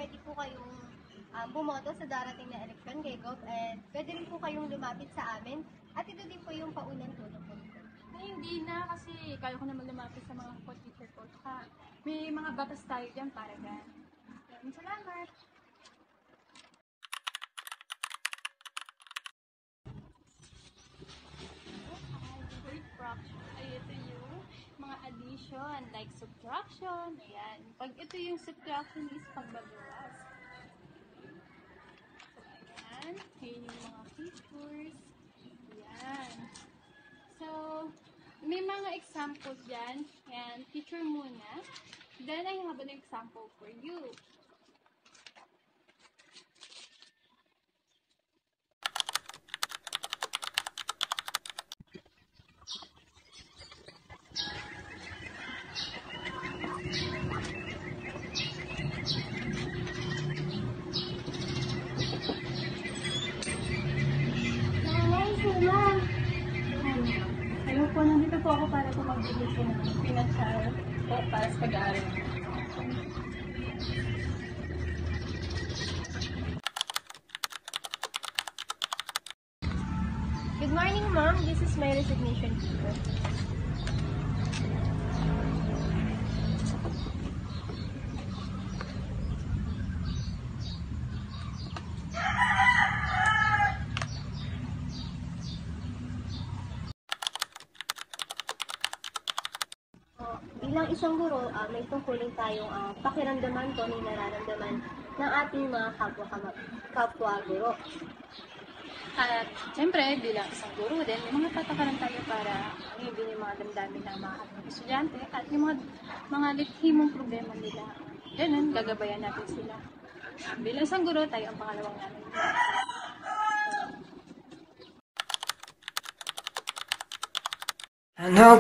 pwede po kayong bumoto sa darating na eleksyon kay Gov. And pwede rin po kayong lumapit sa amin. At ito din po yung paunang tulong po. Ay, hindi na kasi kaya ko naman lumapit sa mga co-teacher ko. May mga batas tayo dyan para dyan. Salamat! Ay, ito yung mga addition, like subtraction. Ayan. Pag ito yung subtraction is pagbabawas. So, ayan. Ayan yung mga features. Ayan. So, may mga examples dyan. Ayan. Feature muna. Then, I have an example for you. Ayun po, nandito po ako para po magbigay po ng financial po para sa pag-aaral. Good morning, Ma'am. This is my resignation paper. Bilang isang guro, may tungkulin tayong pakiramdaman ko may nararamdaman ng ating mga kapwa-guro. At siyempre, bilang isang guro din, may mga patakaran tayo para hindi yung mga damdamin ng mga ating estudyante at yung mga likhimong problema nila. Ganun, gagabayan natin sila. Bilang isang guro, tayo ang pangalawang namin. I know